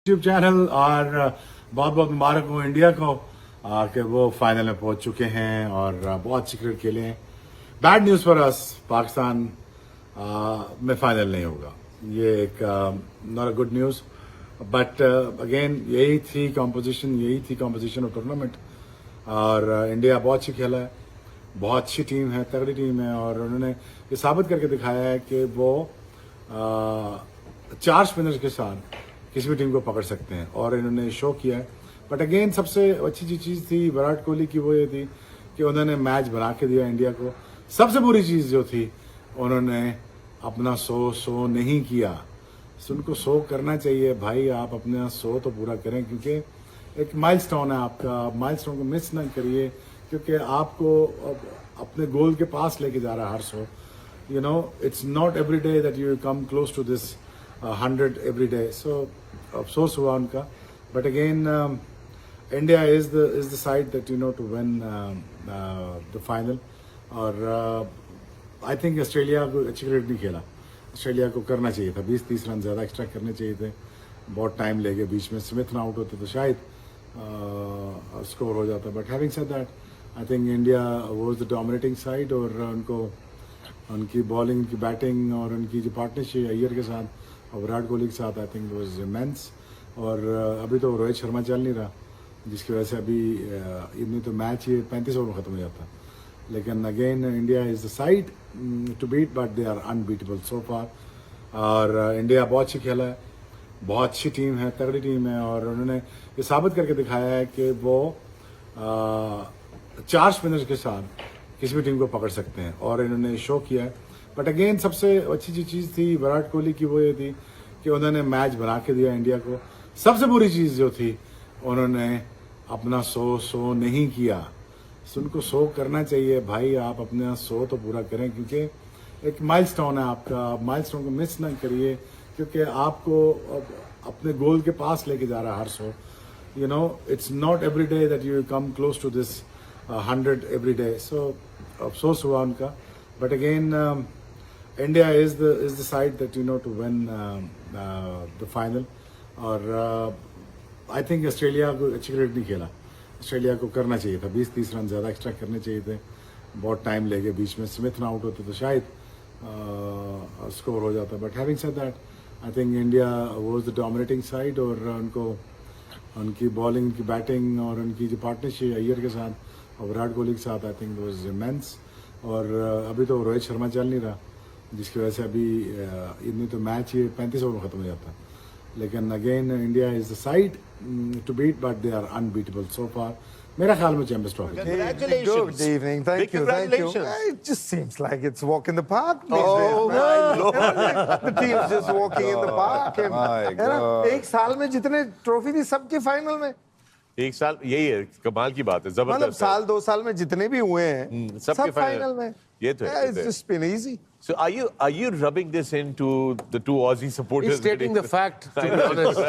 YouTube channel और बहुत बहुत मुबारक हो इंडिया को कि वो फाइनल में पहुंच चुके हैं और बहुत अच्छी क्रिकेट खेले हैं। Bad news for us, Pakistan में फाइनल नहीं होगा। ये एक not a good news, but again यही थी कॉम्पोजिशन ऑफ टूर्नामेंट। और इंडिया बहुत अच्छी खेला है, बहुत अच्छी टीम है, तगड़ी टीम है, और उन्होंने ये साबित करके दिखाया है कि वो 4 स्पिनर्स के साथ किसी भी टीम को पकड़ सकते हैं, और इन्होंने शो किया है। बट अगेन सबसे अच्छी चीज़ थी विराट कोहली की, वो ये थी कि उन्होंने मैच बना के दिया इंडिया को। सबसे बुरी चीज़ जो थी, उन्होंने अपना शो नहीं किया। तो उनको शो करना चाहिए भाई, आप अपना शो तो पूरा करें, क्योंकि एक माइलस्टोन है आपका। माइलस्टोन को मिस ना करिए, क्योंकि आपको अपने गोल के पास लेके जा रहा है हर show. You know, it's not every day that you come close to this 100 every day. So अफसोस हुआ उनका, but again India is the side that to win the final. और I think ऑस्ट्रेलिया को अच्छी क्रिकेट नहीं खेला। Australia को करना चाहिए था, 20-30 रन ज़्यादा एक्स्ट्रा करने चाहिए थे। बहुत टाइम ले गए, बीच में स्मिथ ना आउट होते तो शायद स्कोर हो जाता। But having said that, I think India was the dominating side, और उनकी बॉलिंग, उनकी बैटिंग और उनकी जो पार्टनरशिप अय्यर के साथ और विराट कोहली के साथ, आई थिंक वाज इमेंस। और अभी तो रोहित शर्मा चल नहीं रहा, जिसकी वजह से अभी इतनी तो मैच ही 35 ओवर में ख़त्म हो जाता। लेकिन again India is the side to beat, but they are unbeatable so far. और इंडिया बहुत अच्छी खेला है, बहुत अच्छी टीम है, तगड़ी टीम है, और उन्होंने ये साबित करके दिखाया है कि वो 4 स्पिनर्स के साथ किसी भी टीम को पकड़ सकते हैं, और इन्होंने शो किया है। बट अगेन सबसे अच्छी चीज़ थी विराट कोहली की, वो ये थी कि उन्होंने मैच बना के दिया इंडिया को। सबसे बुरी चीज़ जो थी, उन्होंने अपना शो नहीं किया। तो उनको शो करना चाहिए भाई, आप अपना शो तो पूरा करें, क्योंकि एक माइलस्टोन है आपका। माइलस्टोन को मिस ना करिए, क्योंकि आपको अपने गोल के पास लेके जा रहा है हर show. You know, it's not every day that you come close to this 100 every day. So अफसोस हुआ उनका, but again India is the side that to win the final. और I think ऑस्ट्रेलिया को अच्छी क्रिकेट नहीं खेला। Australia को करना चाहिए था, 20-30 रन ज़्यादा एक्स्ट्रा करने चाहिए थे। बहुत टाइम ले गए, बीच में स्मिथ ना आउट होते तो शायद स्कोर हो जाता। But having said that, I think India was the dominating side, और उनकी बॉलिंग, उनकी बैटिंग और उनकी जो पार्टनरशिप अय्यर के साथ और विराट कोहली के साथ, आई थिंक वाज इमेंस। और अभी तो रोहित शर्मा चल नहीं रहा, जिसकी वजह से अभी इतनी तो मैच ही 35 ओवर में ख़त्म हो जाता। लेकिन again India is the side to beat, but they are unbeatable so far. मेरा ख्याल में champions trophy. Congratulations. Good evening. Thank Big you. Thank you. congratulations. It just seems like it's walk in the park. These Oh, days, my man. Lord. The team's just walking in the park. And, My है ना? God. एक साल में जितने trophy थी सबके final में, एक साल, यही है कमाल की बात है, मतलब जबरदस्त है। साल 2 साल में जितने भी हुए हैं सबके सब फाइनल में। ये तो है, ये It's तो है। just been easy. So are you rubbing this into the two Aussie supporters? He's stating the fact, to be honest.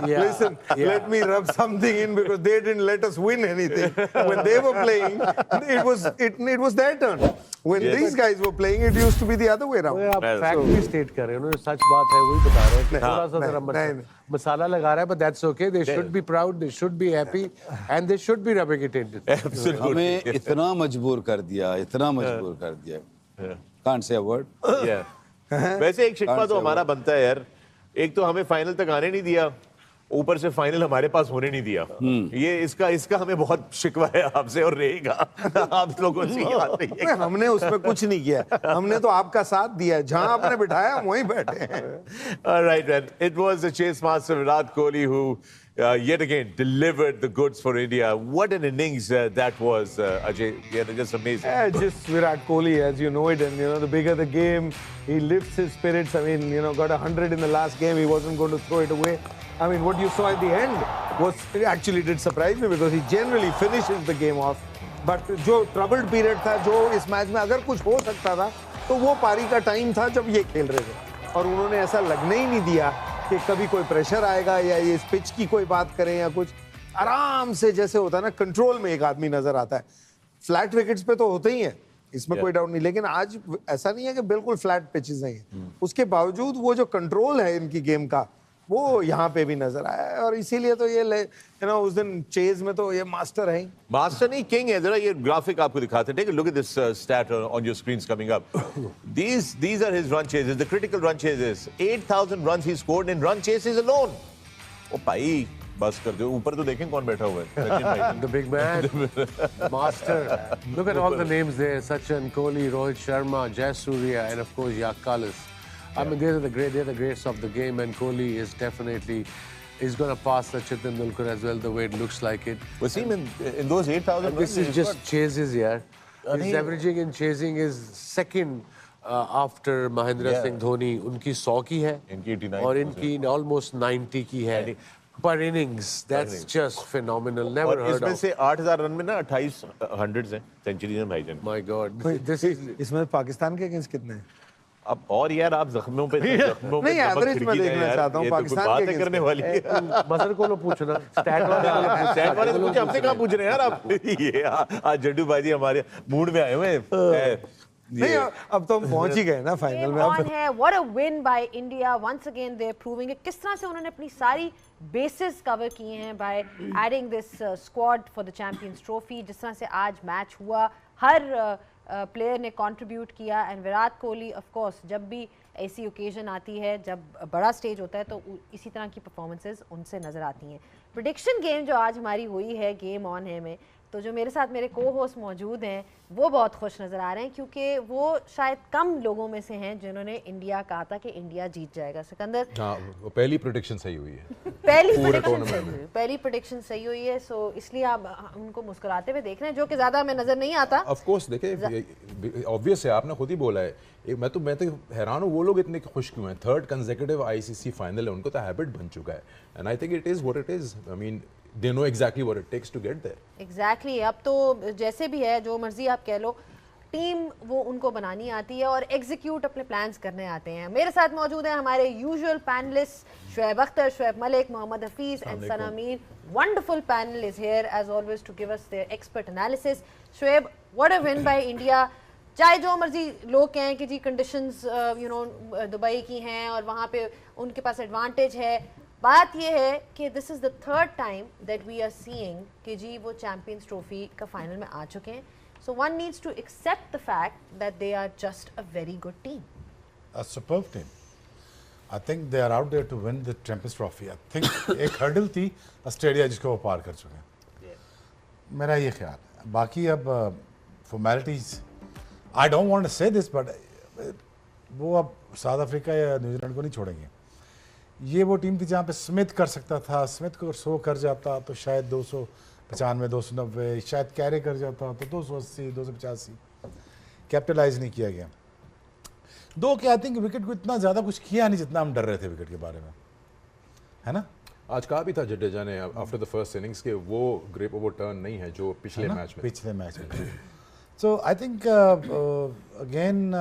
Listen, let me rub something in, because they didn't let us win anything. When they were playing, it was their turn. When Yes. these guys were playing, it used to be the other way वो around. आप Well, fact so- भी state कर रहे हैं, उन्होंने सच बात है वही बता रहे हैं। थोड़ा सा जरा नहीं, मसाला लगा रहा है, but that's okay. They should be proud, they should be happy, and they should be rubbing it in. Absolutely. हमें इतना मजबूर कर दिया, इतना मजबूर कर दिया। Can't say a word. Yeah. वैसे एक शिकवा तो हमारा बनता है यार, एक तो हमें फाइनल तक आने नहीं दिया, ऊपर से फाइनल हमारे पास होने नहीं दिया। ये इसका हमें बहुत शिकवा है आपसे, और रहेगा आप लोगों से ये बात नहीं है। नहीं, हमने उसमें कुछ नहीं किया, हमने तो आपका साथ दिया है। जहां आपने बिठाया हम वहीं बैठे हैं। All right, man. It was the chase master Virat Kohli who yet again delivered the goods for India. What an innings that was, Ajay. Yeah, just amazing. Yeah, just Virat Kohli, as you know it, and the bigger the game, he lifts his spirits. I mean, got 100 in the last game. He wasn't going to throw it away. I mean, what you saw at the end was actually did surprise me, because he generally finishes the game off. But जो troubled period था, जो इस match में अगर कुछ हो सकता था, तो वो पारी का टाइम था जब ये खेल रहे थे, और उन्होंने ऐसा लगने ही नहीं दिया कि कभी कोई प्रेशर आएगा या ये पिच की कोई बात करें या कुछ। आराम से, जैसे होता है ना, कंट्रोल में एक आदमी नजर आता है। फ्लैट विकेट्स पे तो होते ही हैं, इसमें कोई डाउट नहीं, लेकिन आज ऐसा नहीं है कि बिल्कुल फ्लैट पिचेस हैं। उसके बावजूद वो जो कंट्रोल है इनकी गेम का, वो यहाँ पे भी नजर आया है, और इसीलिए तो ये उस दिन चेज में तो ये मास्टर है ही। मास्टर नहीं, किंग है। जरा ये ग्राफिक आपको दिखाते हैं। Take a look at this stat on your screens coming up. These are his run chases, the critical run chases. 8,000 runs he scored in run chases alone. ओ भाई बस कर दो, ऊपर तो देखें कौन बैठा हुआ है। सचिन भाई। The big man, master. Look at all the names there: Sachin, Kohli, Rohit Sharma, Jayasuriya, and of course Yakalis. I mean, they're the greats of the game, and Kohli is definitely going to pass Sachin Tendulkar as well. The way it looks like it. Wasim, in those 8,000 runs, This is just chases, yeah. His averaging in chasing is second after Mahendra Singh Dhoni. उनकी 100 की है, इनकी 89 और इनकी almost 90 की है per innings. That's just phenomenal. Never और heard इसमें of. से 8,000 रन में ना 28 100s हैं, सेंचुरीज हैं भाईजान। My God, this is. इसमें पाकिस्तान के अगेंस्ट कितने हैं? अब और यार आप जख्मों पे नहीं, average में देखना चाहता हूँ, ये तो कोई पाकिस्तान बात के है करने वाली है। मजर को लो पूछना, स्टैट वाले को लो पूछना। स्टैट वाले तो पूछे, हमसे कहाँ पूछ रहे हैं यार आप। ये आज जड्डू भाई हमारे मूड में आए हुए हैं। नहीं, अब तो हम पहुंच ही गए ना फाइनल में। on है, what a win by India. Once again they're proving it. किस तरह से उन्होंने अपनी सारी bases cover किए हैं by adding this squad for the Champions Trophy. जिस तरह से आज मैच हुआ, हर प्लेयर ने कंट्रीब्यूट किया, and Virat Kohli of course जब भी ऐसी ओकेजन आती है, जब बड़ा स्टेज होता है, तो इसी तरह की परफॉर्मेंसेस उनसे नज़र आती हैं। प्रेडिक्शन गेम जो आज हमारी हुई है गेम ऑन है में, तो जो मेरे साथ मेरे को होस्ट मौजूद हैं वो बहुत खुश नज़र आ रहे हैं, क्योंकि वो शायद कम लोगों में से हैं जिन्होंने इंडिया कहा था कि इंडिया जीत जाएगा। सिकंदर, वो पहली प्रेडिक्शन सही हुई है। पहली प्रेडिक्शन सही हुई है, सो इसलिए आप उनको मुस्कुराते हुए देख रहे हैं, जो कि ज़्यादा हमें नज़र नहीं आता। ऑफ कोर्स देखिए, ऑब्वियस है, आपने खुद ही बोला है। मैं तो हैरान हूँ वो लोग इतने खुश क्यों हैं। 3rd कंसेक्यूटिव ICC फाइनल है, उनको तो हैबिट बन चुका है, and I think it is what it is. I mean they know exactly what it takes to get there. Exactly. अब तो जैसे भी है, जो मर्जी आप कह लो, टीम वो उनको बनानी आती है और एग्जीक्यूट अपने प्लान्स करने आते हैं। मेरे साथ मौजूद हैं हमारे usual panelist Shoaib Akhtar, Shoaib Malik, Mohammad Hafeez and Sana Mir. Wonderful panel is here as always to give us their expert analysis. Shoaib, what a win by India. चाहे जो मर्जी लोग कहें कि जी कंडीशंस दुबई की हैं और वहाँ पे उनके पास एडवांटेज है, बात यह है कि this is the 3rd time that we are seeing कि जी वो चैम्पियंस ट्रॉफी का फाइनल में आ चुके हैं। So one needs to accept the fact that they are just a very good team, A superb team. I think they are out there to win the Champions Trophy. I think एक hurdle थी Australia जिसको वो पार कर चुके हैं, मेरा ये ख्याल है। बाकी अब formalities, I don't want to say this, but वो अब साउथ अफ्रीका या न्यूजीलैंड को नहीं छोड़ेंगे। ये वो टीम थी जहाँ पे स्मिथ कर सकता था, स्मिथ को 100 कर जाता तो शायद 295, 290, शायद कैरे कर जाता तो 280, 285, कैपिटलाइज नहीं किया गया। दो कि आई थिंक विकेट को इतना ज़्यादा कुछ किया नहीं जितना हम डर रहे थे विकेट के बारे में, है ना। आज कहा भी था जडेजा ने आफ्टर द फर्स्ट इनिंग्स के वो ग्रेप वो टर्न नहीं है जो पिछले मैच में। सो आई थिंक अगेन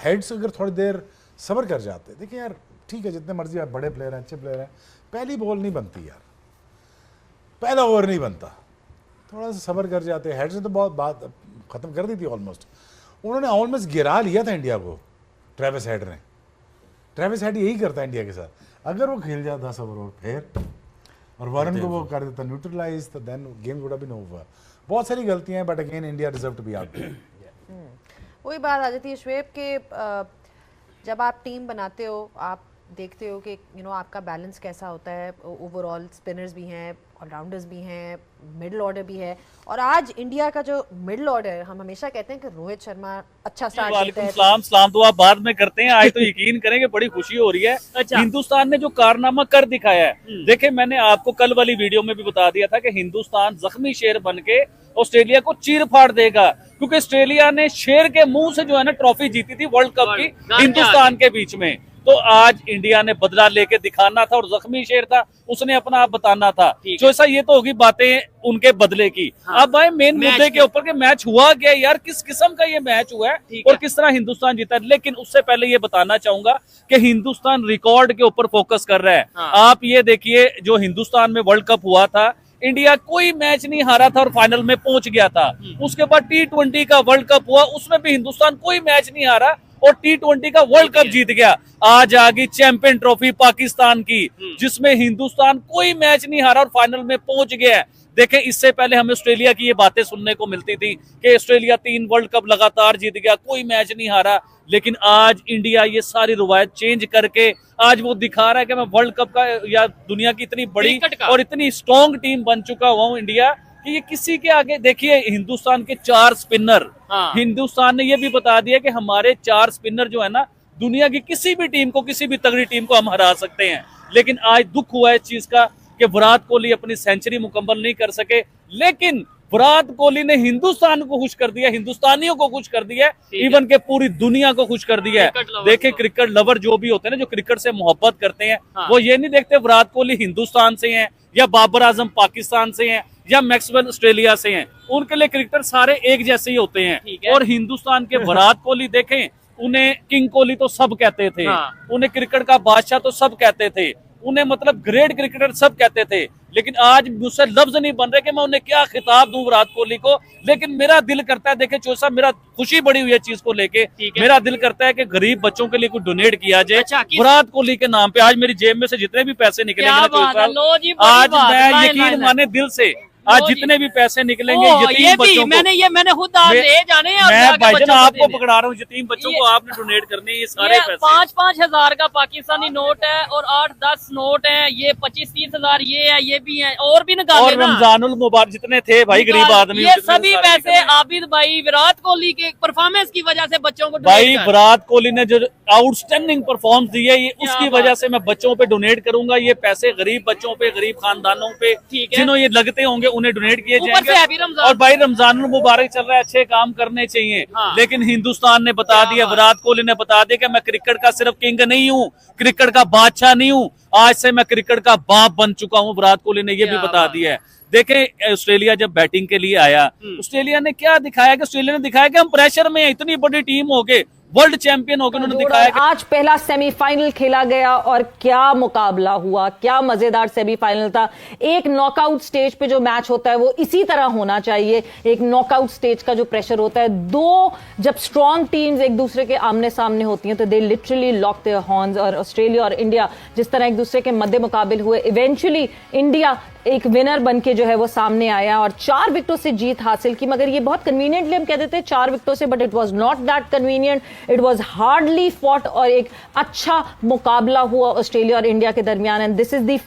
हेड्स अगर थोड़ी देर सब्र कर जाते, देखिए यार ठीक है, जितने मर्जी आप बड़े प्लेयर हैं, अच्छे प्लेयर हैं, पहली बॉल नहीं बनती यार, पहला ओवर नहीं बनता, थोड़ा सा सब्र कर जाते। हेड्स ने तो बहुत बात खत्म कर दी थी ऑलमोस्ट, उन्होंने ऑलमोस्ट गिरा लिया था इंडिया को। ट्रेविस हेड ने, ट्रेविस हेड यही करता है इंडिया के साथ, अगर वो खेल जाता 10 ओवर फिर और वारन को वो कर देता न्यूट्रलाइज, तो then game would have been over. बहुत सारी गलतियां हैं, but again India deserve to be out. वही बात आ जाती है शुएब के, जब आप टीम बनाते हो आप देखते हो कि आपका बैलेंस कैसा होता है। ओवरऑल स्पिनर्स भी हैं, ऑलराउंडर्स भी हैं, मिडिल ऑर्डर भी है, और आज इंडिया का जो मिडिल ऑर्डर, हम हमेशा कहते हैं कि रोहित शर्मा अच्छा स्टार्ट करता है। सलाम तो आप बाद में करते हैं, आज तो यकीन करेंगे बड़ी खुशी हो रही है। अच्छा। हिंदुस्तान ने जो कारनामा कर दिखाया है, देखिए मैंने आपको कल वाली वीडियो में भी बता दिया था कि हिंदुस्तान जख्मी शेर बन के ऑस्ट्रेलिया को चीर फाड़ देगा, क्योंकि ऑस्ट्रेलिया ने शेर के मुंह से जो है ना ट्रॉफी जीती थी वर्ल्ड कप की हिंदुस्तान के बीच में। तो आज इंडिया ने बदला लेके दिखाना था, और जख्मी शेर था उसने अपना आप बताना था। जो ऐसा ये तो होगी बातें उनके बदले की। हाँ। अब आए मेन मुद्दे के ऊपर कि मैच हुआ क्या यार, किस किस्म का ये मैच हुआ है और किस तरह हिंदुस्तान जीता। लेकिन उससे पहले ये बताना चाहूंगा कि हिंदुस्तान रिकॉर्ड के ऊपर फोकस कर रहा है। हाँ। आप ये देखिए, जो हिंदुस्तान में वर्ल्ड कप हुआ था, इंडिया कोई मैच नहीं हारा था और फाइनल में पहुंच गया था। उसके बाद T20 का वर्ल्ड कप हुआ, उसमें भी हिंदुस्तान कोई मैच नहीं हारा और T20 का वर्ल्ड कप जीत गया। आज आ गई चैंपियन ट्रॉफी पाकिस्तान की, जिसमें हिंदुस्तान कोई मैच नहीं हारा और फाइनल में पहुंच गया है। देखें, इससे पहले हमें ऑस्ट्रेलिया की ये बातें सुनने को मिलती थी कि ऑस्ट्रेलिया 3 वर्ल्ड कप लगातार जीत गया, कोई मैच नहीं हारा। लेकिन आज इंडिया ये सारी रवायत चेंज करके आज वो दिखा रहा है कि मैं वर्ल्ड कप का या दुनिया की इतनी बड़ी और इतनी स्ट्रॉन्ग टीम बन चुका हुआ हूँ इंडिया कि ये किसी के आगे। देखिए, हिंदुस्तान के 4 स्पिनर, हिंदुस्तान ने ये भी बता दिया कि हमारे 4 स्पिनर जो है ना, दुनिया की किसी भी टीम को, किसी भी तगड़ी टीम को हम हरा सकते हैं। लेकिन आज दुख हुआ है इस चीज का कि विराट कोहली अपनी सेंचुरी मुकम्मल नहीं कर सके। लेकिन विराट कोहली ने हिंदुस्तान को खुश कर दिया, हिंदुस्तानियों को खुश कर दिया, इवन के पूरी दुनिया को खुश कर दिया है। देखे, क्रिकेट लवर जो भी होते हैं ना, जो क्रिकेट से मोहब्बत करते हैं, वो ये नहीं देखते विराट कोहली हिंदुस्तान से हैं या बाबर आजम पाकिस्तान से हैं या मैक्सवेल ऑस्ट्रेलिया से हैं। उनके लिए क्रिकेटर सारे एक जैसे ही होते हैं। और हिंदुस्तान के विराट कोहली देखें, उन्हें किंग कोहली तो सब कहते थे, उन्हें क्रिकेट का बादशाह तो सब कहते थे, उन्हें मतलब ग्रेट क्रिकेटर सब कहते थे। लेकिन आज मुझसे लफ्ज नहीं बन रहे कि मैं उन्हें क्या खिताब दूं विराट कोहली को। लेकिन मेरा दिल करता है, देखे चोर साहब, मेरा खुशी बड़ी हुई है चीज को लेके, मेरा दिल करता है कि गरीब बच्चों के लिए कुछ डोनेट किया जाए विराट कोहली के नाम पे। आज मेरी जेब में से जितने भी पैसे निकलेंगे ना चोर साहब, आज मैं यकीन माने दिल से, आज जितने भी पैसे निकलेंगे यतीम बच्चों को, मैंने खुद ले जाने हैं। मैं भाईजान आपको पकड़ा रहा हूँ, यतीम बच्चों को आपने डोनेट करने ये सारे पैसे। 5-5 हजार का पाकिस्तानी नोट है और 8-10 नोट है, ये 25-30 हजार ये है, ये भी है और भी निकाले। और रमजानुल मुबारक जितने थे भाई गरीब आदमी, ये सभी पैसे आबिद भाई विराट कोहली के परफॉर्मेंस की वजह से बच्चों को भाई, विराट कोहली ने जो आउटस्टैंडिंग परफॉर्मेंस दी है, ये उसकी वजह से मैं बच्चों पे डोनेट करूंगा। ये पैसे गरीब बच्चों पे, गरीब खानदानों पे जिन्हों ये लगते होंगे उन्हें डोनेट किए जाएंगे। और भाई रमजानुल मुबारक चल रहा है, अच्छे काम करने चाहिए। लेकिन हिंदुस्तान ने बता दिया, विराट कोहली ने बता दिया कि मैं क्रिकेट का सिर्फ किंग नहीं हूँ, क्रिकेट का बादशाह नहीं हूँ, आज से मैं क्रिकेट का बाप बन चुका हूँ। विराट कोहली ने ये भी बता दिया है। देखें, ऑस्ट्रेलिया जब बैटिंग के लिए आया, ऑस्ट्रेलिया ने क्या दिखाया कि ऑस्ट्रेलिया ने दिखाया कि हम प्रेशर में हैं, इतनी बड़ी टीम हो गए, वर्ल्ड चैंपियन हो गए। उन्होंने दिखाया कि आज पहला सेमीफाइनल खेला गया और क्या मुकाबला हुआ, क्या मजेदार सेमीफाइनल था। एक नॉकआउट स्टेज पे जो मैच होता है वो इसी तरह होना चाहिए। एक नॉकआउट स्टेज का जो प्रेशर होता है, दो जब स्ट्रॉन्ग टीम्स एक दूसरे के आमने सामने होती हैं तो they literally lock their horns. और ऑस्ट्रेलिया और इंडिया जिस तरह एक दूसरे के मद्दे मुकाबिल हुए, इवेंचुअली इंडिया एक विनर बनके जो है वो सामने आया और 4 विकेटों से जीत हासिल की। मगर ये बहुत कन्वीनियंटली हम कह देते हैं 4 विकेटों से, but it was not that convenient, it was hardly fought और एक अच्छा मुकाबला हुआ ऑस्ट्रेलिया और इंडिया के दरमियान। And this is the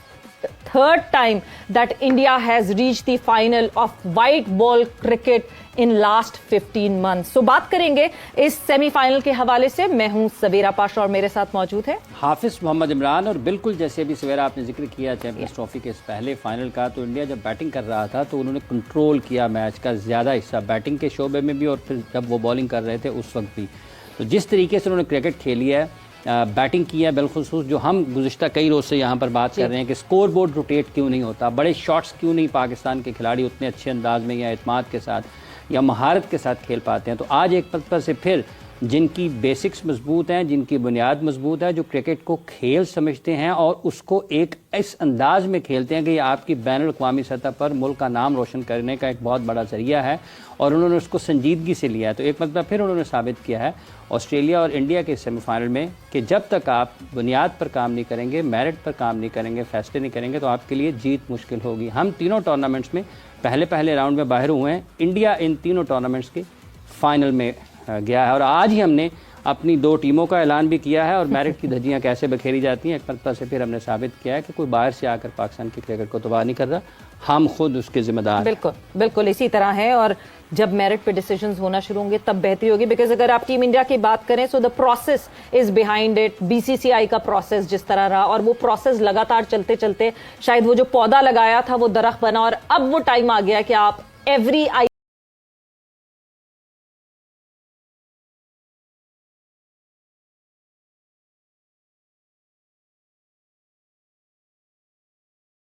third time that India has reached the final of white ball cricket in last 15 months. So बात करेंगे इस सेमीफाइनल के हवाले से। मैं हूं सवेरा पाशा और मेरे साथ मौजूद है हाफिज मोहम्मद इमरान। और बिल्कुल जैसे अभी सवेरा आपने जिक्र किया चैंपियंस ट्रॉफी के इस पहले फाइनल का, तो इंडिया जब बैटिंग कर रहा था तो उन्होंने कंट्रोल किया मैच का ज़्यादा हिस्सा, बैटिंग के शोबे में भी और फिर जब वो बॉलिंग कर रहे थे उस वक्त भी। तो जिस तरीके से उन्होंने क्रिकेट खेली है, बैटिंग की है, बिलखुसूस जो हम गुज़िश्ता कई रोज़ से यहाँ पर बात कर रहे हैं कि स्कोर बोर्ड रोटेट क्यों नहीं होता, बड़े शॉट्स क्यों नहीं पाकिस्तान के खिलाड़ी उतने अच्छे अंदाज में या एतमाद के साथ या महारत के साथ खेल पाते हैं। तो आज एक पद से फिर जिनकी बेसिक्स मजबूत हैं, जिनकी बुनियाद मजबूत है, जो क्रिकेट को खेल समझते हैं और उसको एक इस अंदाज में खेलते हैं कि ये आपकी बैनुल अक़वामी सतह पर मुल्क का नाम रोशन करने का एक बहुत बड़ा ज़रिया है, और उन्होंने उसको संजीदगी से लिया है। तो एक मतलब फिर उन्होंने साबित किया है ऑस्ट्रेलिया और इंडिया के सेमीफाइनल में कि जब तक आप बुनियाद पर काम नहीं करेंगे, मेरिट पर काम नहीं करेंगे, फैसले नहीं करेंगे, तो आपके लिए जीत मुश्किल होगी। हम तीनों टूर्नामेंट्स में पहले राउंड में बाहर हुए हैं, इंडिया इन तीनों टूर्नामेंट्स के फाइनल में गया है। और आज ही हमने अपनी 2 टीमों का ऐलान भी किया है और मेरिट की धज्जियां कैसे बखेरी जाती हैं, एक मरतबा से फिर हमने साबित किया है कि कोई बाहर से आकर पाकिस्तान की क्रिकेट को तबाह नहीं कर रहा, हम खुद उसके जिम्मेदार। बिल्कुल बिल्कुल इसी तरह है। और जब मेरिट पे डिसीजंस होना शुरू होंगे तब बेहतरी होगी। बिकॉज अगर आप टीम इंडिया की बात करें, so the process is behind it. BCCI का प्रोसेस जिस तरह रहा, और वो प्रोसेस लगातार चलते चलते शायद वो जो पौधा लगाया था वो दरख्त बना, और अब वो टाइम आ गया कि आप एवरी